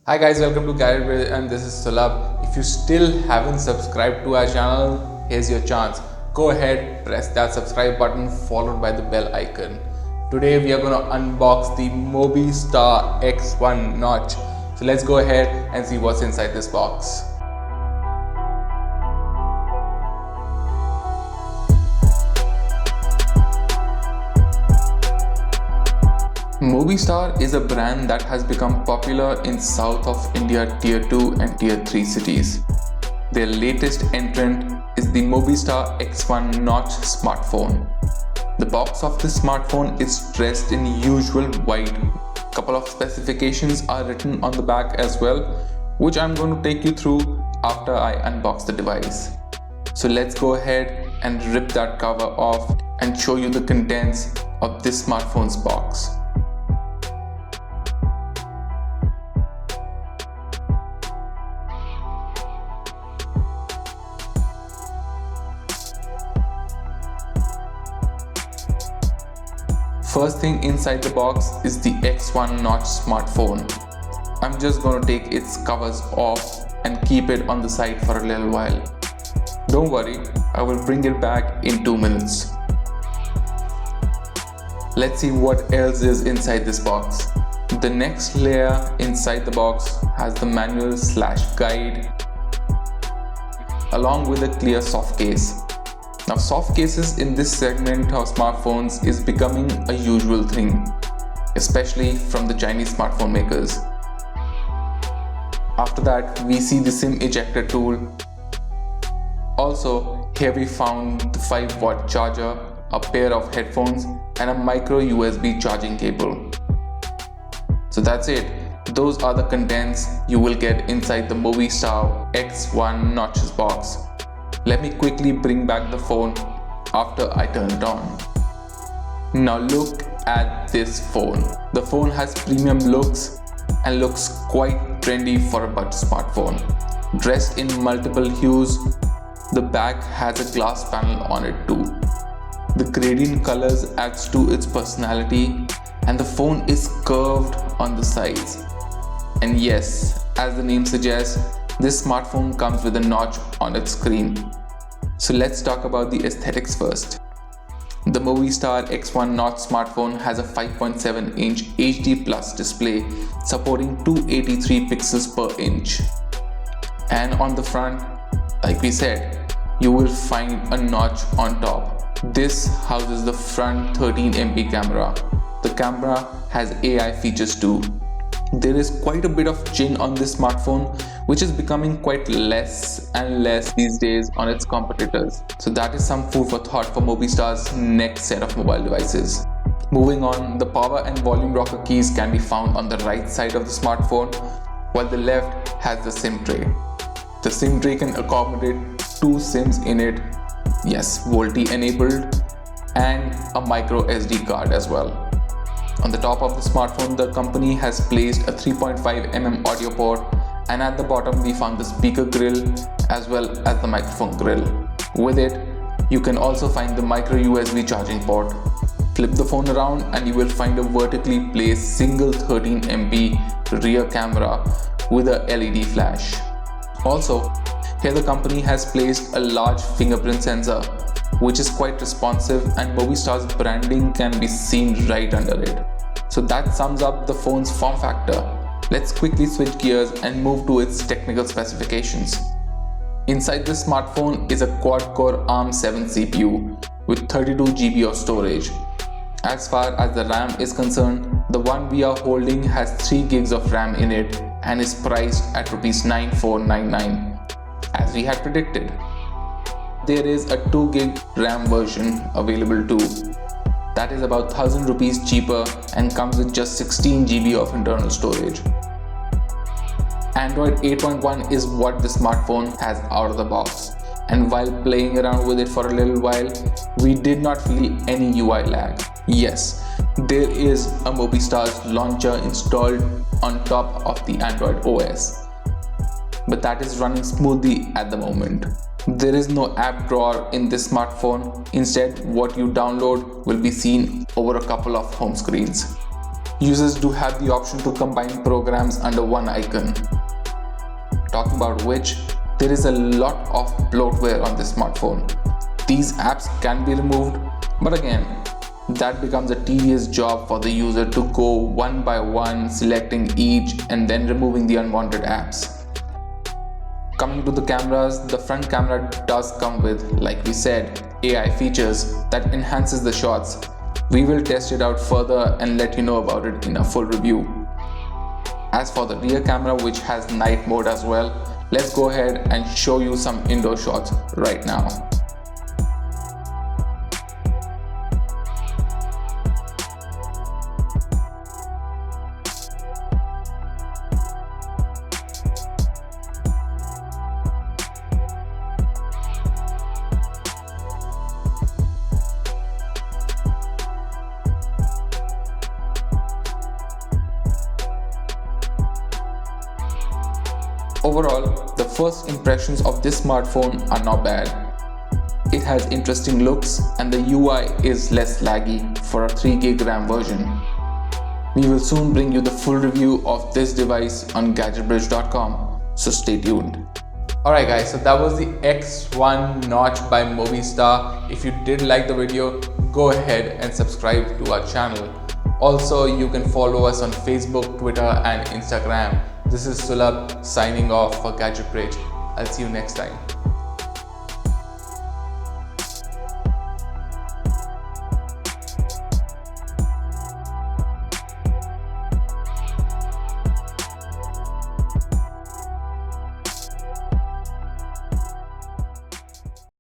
Hi guys, welcome to Gadget Bridge and this is Sulabh. If you still haven't subscribed to our channel, here's your chance. Go ahead, press that subscribe button followed by the bell icon. Today we are going to unbox the Mobiistar X1 notch. So let's go ahead and see what's inside this box. Mobiistar is a brand that has become popular in south of India Tier 2 and Tier 3 cities. Their latest entrant is the Mobiistar X1 notch smartphone. The box of this smartphone is dressed in usual white. Couple of specifications are written on the back as well, which I'm going to take you through after I unbox the device. So let's go ahead and rip that cover off and show you the contents of this smartphone's box. First thing inside the box is the X1 notch smartphone. I'm just going to take its covers off and keep it on the side for a little while. Don't worry, I will bring it back in 2 minutes. Let's see what else is inside this box. The next layer inside the box has the manual/guide along with a clear soft case. Now, soft cases in this segment of smartphones is becoming a usual thing, especially from the Chinese smartphone makers. After that, we see the SIM ejector tool. Also, here we found the 5-watt charger, a pair of headphones, and a micro USB charging cable. So that's it. Those are the contents you will get inside the Mobiistar X1 notches box. Let me quickly bring back the phone after I turn it on. Now look at this phone. The phone has premium looks and looks quite trendy for a budget smartphone. Dressed in multiple hues, the back has a glass panel on it too. The gradient colors adds to its personality and the phone is curved on the sides. And yes, as the name suggests, this smartphone comes with a notch on its screen. So let's talk about the aesthetics first. The Mobiistar X1 notch smartphone has a 5.7-inch HD Plus display supporting 283 pixels per inch. And on the front, like we said, you will find a notch on top. This houses the front 13MP camera. The camera has AI features too. There is quite a bit of chin on this smartphone, which is becoming quite less and less these days on its competitors. So that is some food for thought for Mobiistar's next set of mobile devices. Moving on, the power and volume rocker keys can be found on the right side of the smartphone, while the left has the SIM tray. The SIM tray can accommodate 2 SIMs in it, yes, VoLTE enabled, and a micro SD card as well. On the top of the smartphone, the company has placed a 3.5mm audio port, and at the bottom we found the speaker grill as well as the microphone grill. With it, you can also find the micro USB charging port. Flip the phone around and you will find a vertically placed single 13MP rear camera with a LED flash. Also, here the company has placed a large fingerprint sensor, which is quite responsive, and Mobiistar's branding can be seen right under it. So that sums up the phone's form factor. Let's quickly switch gears and move to its technical specifications. Inside this smartphone is a quad-core ARM7 CPU with 32GB of storage. As far as the RAM is concerned, the one we are holding has 3GB of RAM in it and is priced at Rs 9499, as we had predicted. There is a 2GB RAM version available too. That is about 1000 rupees cheaper and comes with just 16GB of internal storage. Android 8.1 is what the smartphone has out of the box, and while playing around with it for a little while, we did not feel any UI lag. Yes, there is a Mobiistar's launcher installed on top of the Android OS, but that is running smoothly at the moment. There is no app drawer in this smartphone. Instead, what you download will be seen over a couple of home screens. Users do have the option to combine programs under one icon. Talking about which, there is a lot of bloatware on this smartphone. These apps can be removed, but again, that becomes a tedious job for the user to go one by one, selecting each and then removing the unwanted apps. Coming to the cameras, the front camera does come with, like we said, AI features that enhances the shots. We will test it out further and let you know about it in a full review. As for the rear camera, which has night mode as well, let's go ahead and show you some indoor shots right now. Overall, the first impressions of this smartphone are not bad. It has interesting looks and the UI is less laggy for a 3GB RAM version. We will soon bring you the full review of this device on gadgetbridge.com, so stay tuned. Alright guys, so that was the X1 Notch by Mobiistar. If you did like the video, go ahead and subscribe to our channel. Also, you can follow us on Facebook, Twitter and Instagram. This is Sulabh signing off for Gadget Bridge. I'll see you next time.